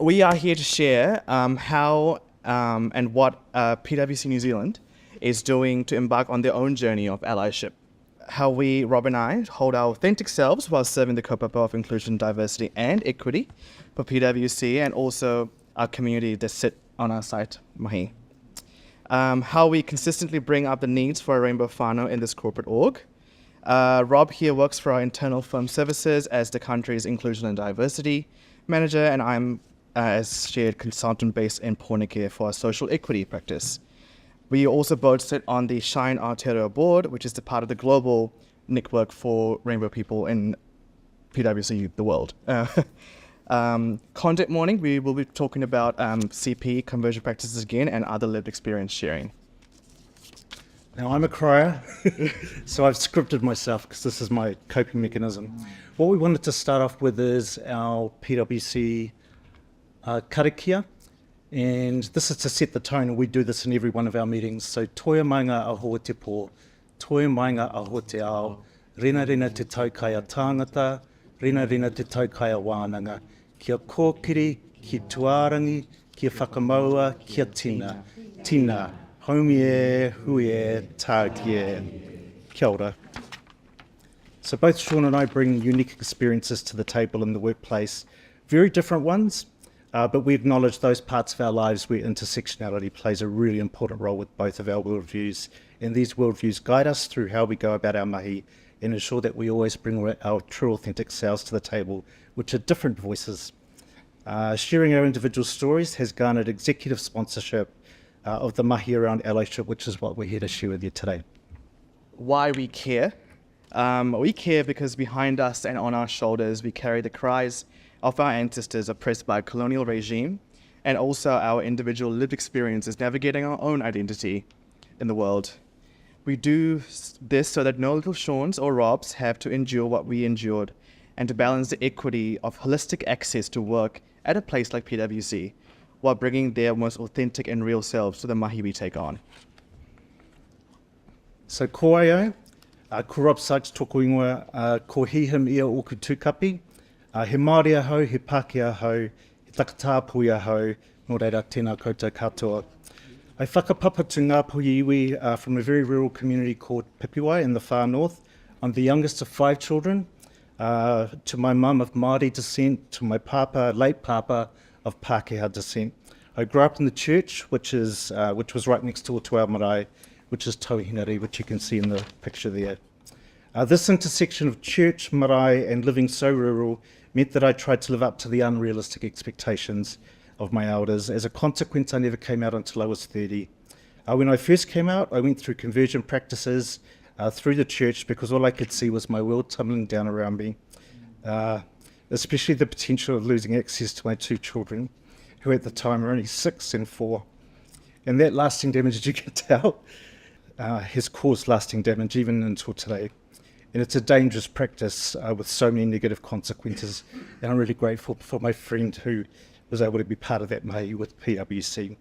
We are here to share how and what PwC New Zealand is doing to embark on their own journey of allyship. How we, Rob and I, hold our authentic selves while serving the kaupapa of inclusion, diversity and equity for PwC and also our community that sit on our site, Mahi. How we consistently bring up the needs for a rainbow whānau in this corporate org. Rob here works for our internal firm services as the country's inclusion and diversity manager, and I'm as shared consultant based in Pōneke for our social equity practice. We also both sit on the Shine Aotearoa board, which is the part of the global network for rainbow people in PwC, the world. Content morning, we will be talking about CP, conversion practices again, and other lived experience sharing. Now, I'm a crier, so I've scripted myself because this is my coping mechanism. What we wanted to start off with is our PwC karakia, and this is to set the tone, and we do this in every one of our meetings. So, toia maunga aho te pō, toia maunga aho te ao, rena rena te taukai a tāngata, rena rena te taukai a wānanga, kia kōkiri, kia tuarangi, kia whakamaua, kia tina, tina, haumi e, hui e, tāki e, kia ora. So both Shawn and I bring unique experiences to the table in the workplace, very different ones, but we acknowledge those parts of our lives where intersectionality plays a really important role with both of our worldviews, and these worldviews guide us through how we go about our mahi and ensure that we always bring our true authentic selves to the table, which are different voices. Sharing our individual stories has garnered executive sponsorship of the mahi around allyship, which is what we're here to share with you today. Why we care? We care because behind us and on our shoulders we carry the cries of our ancestors oppressed by a colonial regime, and also our individual lived experiences navigating our own identity in the world. We do this so that no little Shawns or Robs have to endure what we endured, and to balance the equity of holistic access to work at a place like PwC, while bringing their most authentic and real selves to the mahi we take on. So ko ai au, ko Rob Sykes tōku ingoa, ko hihim ia oku tūkapi, he Māori ahau, he Pākehā ahau, he takatāpui ahau, nō reira tēnā koutou katoa. I whakapapa to Ngāpuhi iwi from a very rural community called Pipiwai in the far north. I'm the youngest of 5 children, to my mum of Māori descent, to my papa, late papa, of Pākehā descent. I grew up in the church, which was right next door to our marae, which is Tauhinari, which you can see in the picture there. This intersection of church, marae, and living so rural meant that I tried to live up to the unrealistic expectations of my elders. As a consequence, I never came out until I was 30. When I first came out, I went through conversion practices through the church because all I could see was my world tumbling down around me, especially the potential of losing access to my 2 children, who at the time were only 6 and 4. And that lasting damage, as you can tell, has caused lasting damage even until today. And it's a dangerous practice with so many negative consequences. And I'm really grateful for my friend who was able to be part of that mahi with PwC.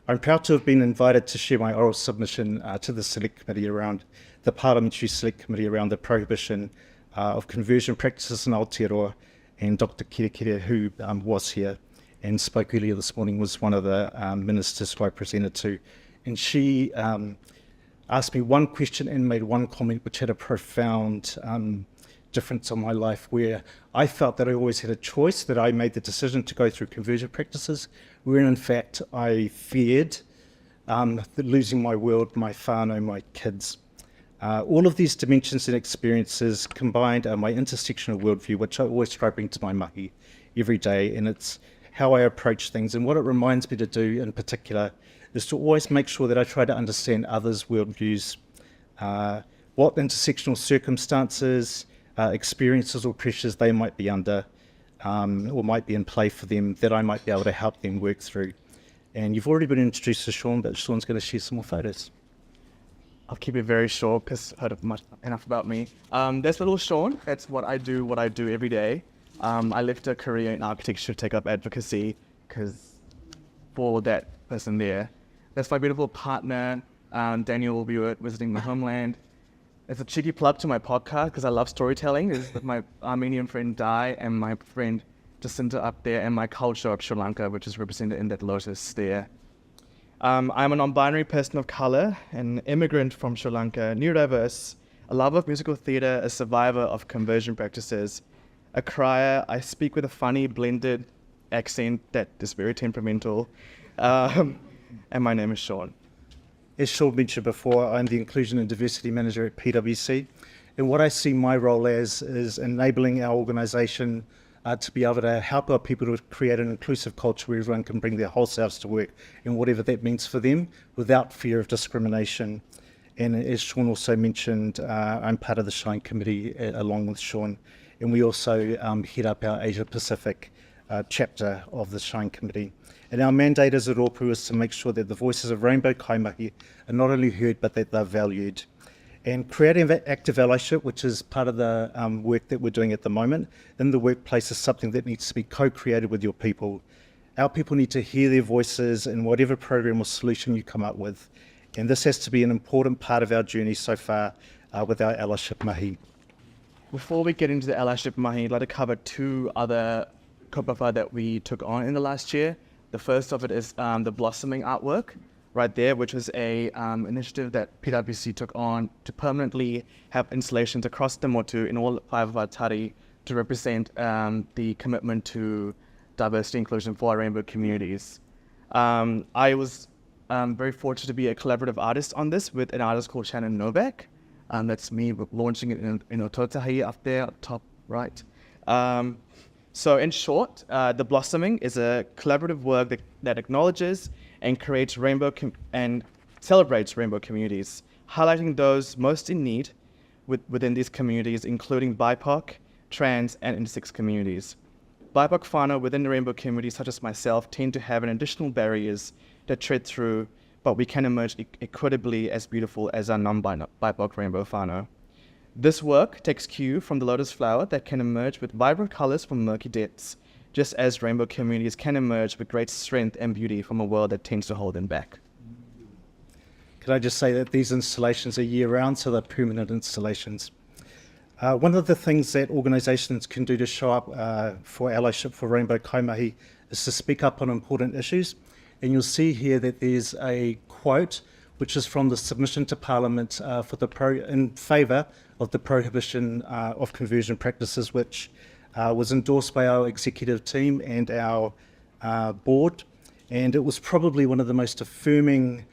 I'm proud to have been invited to share my oral submission to the Select Committee around the Parliamentary Select Committee around the prohibition of conversion practices in Aotearoa, and Dr. Kirekire, who was here and spoke earlier this morning, was one of the ministers who I presented to. And she asked me one question and made one comment which had a profound difference on my life, where I felt that I always had a choice, that I made the decision to go through conversion practices, when in fact I feared losing my world, my whānau, my kids. All of these dimensions and experiences combined are my intersectional worldview, which I always try to bring to my mahi every day, and it's how I approach things. And what it reminds me to do in particular is to always make sure that I try to understand others' worldviews, what intersectional circumstances, experiences or pressures they might be under, or might be in play for them, that I might be able to help them work through. And you've already been introduced to Shawn, but Shawn's going to share some more photos. I'll keep it very short because I've heard enough about me. There's little Shawn. That's what I do every day. I left a career in architecture to take up advocacy because for that person there. That's my beautiful partner, Daniel will be visiting my homeland. It's a cheeky plug to my podcast because I love storytelling. This is with my Armenian friend Dai and my friend Jacinta up there, and my culture of Sri Lanka, which is represented in that lotus there. I'm a non-binary person of color, an immigrant from Sri Lanka, neurodiverse, a lover of musical theater, a survivor of conversion practices, a crier. I speak with a funny blended accent that is very temperamental, and my name is Shawn. As Shawn mentioned before, I'm the Inclusion and Diversity Manager at PwC, and what I see my role as is enabling our organisation to be able to help our people to create an inclusive culture where everyone can bring their whole selves to work and whatever that means for them without fear of discrimination. And as Shawn also mentioned, I'm part of the Shine Committee along with Shawn, and we also head up our Asia Pacific chapter of the Shine Committee. And our mandate as a rōpū is to make sure that the voices of rainbow kaimahi are not only heard but that they're valued. And creating active allyship, which is part of the work that we're doing at the moment in the workplace, is something that needs to be co-created with your people. Our people need to hear their voices in whatever program or solution you come up with. And this has to be an important part of our journey so far with our allyship mahi. Before we get into the allyship mahi, I'd like to cover two other kaupapa that we took on in the last year. The first of it is the blossoming artwork right there, which was a initiative that PwC took on to permanently have installations across the motu in all 5 of our tari to represent the commitment to diversity inclusion for our rainbow communities. I was very fortunate to be a collaborative artist on this with an artist called Shannon Novak. That's me launching it in Ototahi up there, up top right. So in short, the blossoming is a collaborative work that acknowledges and creates and celebrates rainbow communities, highlighting those most in need within these communities, including BIPOC, trans, and intersex communities. BIPOC whānau within the rainbow community, such as myself, tend to have additional barriers that tread through, but we can emerge equitably as beautiful as our non-BIPOC rainbow whānau. This work takes cue from the lotus flower that can emerge with vibrant colors from murky depths, just as rainbow communities can emerge with great strength and beauty from a world that tends to hold them back. Could I just say that these installations are year-round, so they're permanent installations. One of the things that organisations can do to show up for allyship for rainbow kaimahi is to speak up on important issues. And you'll see here that there's a quote which is from the submission to Parliament in favour of the prohibition of conversion practices, which was endorsed by our executive team and our board. And it was probably one of the most affirming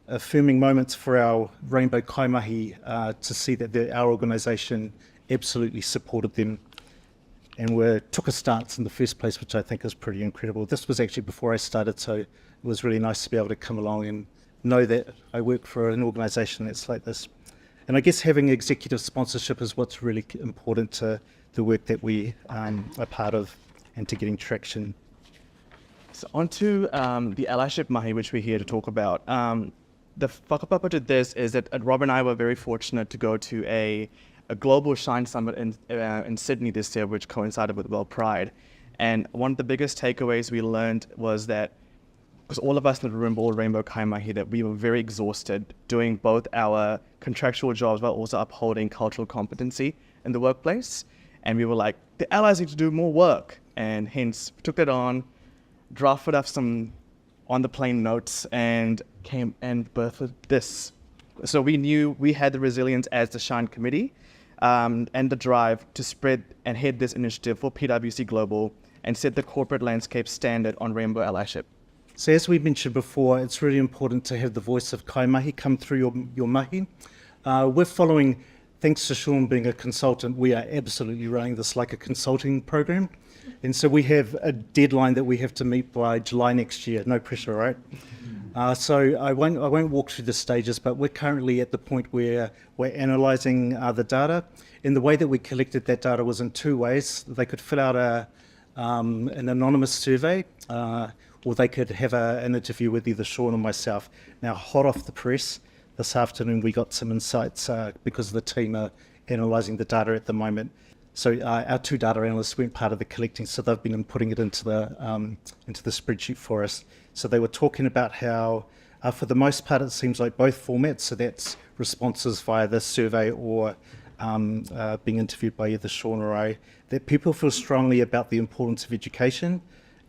moments for our rainbow kaimahi to see that our organisation absolutely supported them and took a stance in the first place, which I think is pretty incredible. This was actually before I started, so it was really nice to be able to come along and know that I work for an organisation that's like this. And I guess having executive sponsorship is what's really important to the work that we are part of and to getting traction. So onto the allyship mahi, which we're here to talk about. The whakapapa to this is that Rob and I were very fortunate to go to a global Shine Summit in Sydney this year, which coincided with World Pride. And one of the biggest takeaways we learned was that, because all of us in the room all rainbow kaimahi, that we were very exhausted doing both our contractual jobs while also upholding cultural competency in the workplace. And we were like, the allies need to do more work. And hence, we took that on, drafted up some on-the-plane notes, and came and birthed this. So we knew we had the resilience as the Shine Committee and the drive to spread and head this initiative for PwC Global and set the corporate landscape standard on rainbow allyship. So as we mentioned before, it's really important to have the voice of kaimahi come through your mahi. We're following, thanks to Shawn being a consultant, we are absolutely running this like a consulting program. And so we have a deadline that we have to meet by July next year. No pressure, right? So I won't walk through the stages, but we're currently at the point where we're analysing the data. And the way that we collected that data was in two ways. They could fill out an anonymous survey, or they could have an interview with either Shawn or myself. Now, hot off the press, this afternoon we got some insights because the team are analysing the data at the moment. So our two data analysts weren't part of the collecting, so they've been inputting it into the spreadsheet for us. So they were talking about how, for the most part, it seems like both formats, so that's responses via the survey or being interviewed by either Shawn or I, that people feel strongly about the importance of education,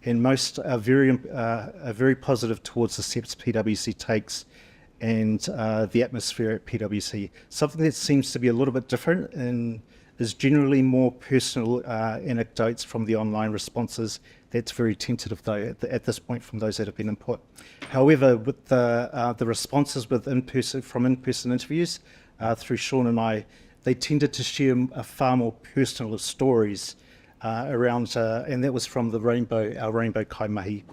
and most are very positive towards the steps PwC takes and the atmosphere at PwC. Something that seems to be a little bit different and is generally more personal anecdotes from the online responses. That's very tentative, though, at this point from those that have been input. However, with the responses from in-person interviews through Shawn and I, they tended to share far more personal stories around, and that was from our rainbow kaimahi,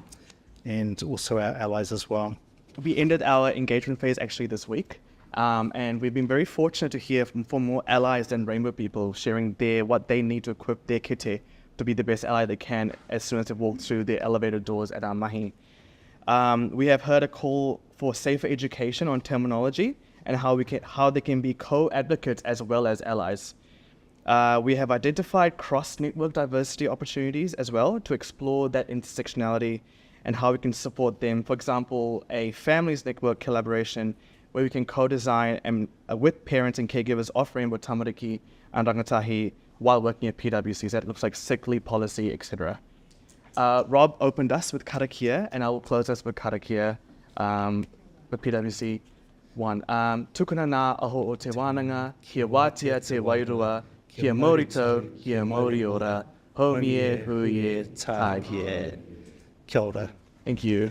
and also our allies as well. We ended our engagement phase actually this week, and we've been very fortunate to hear from more allies than rainbow people sharing what they need to equip their kite to be the best ally they can as soon as they walk through the elevator doors at our mahi. We have heard a call for safer education on terminology and how they can be co-advocates as well as allies. We have identified cross-network diversity opportunities as well to explore that intersectionality and how we can support them. For example, a families network collaboration where we can co-design and with parents and caregivers of Rainbow Tamariki and Rangatahi while working at PwC. That looks like sick leave policy, etc. Rob opened us with karakia, and I will close us with karakia with PwC. One, tukuna nā aho o te wānanga, kia wātia te wairua, kia maurito, kia mauriora, homie, huie, tāhie. Kia ora. Thank you.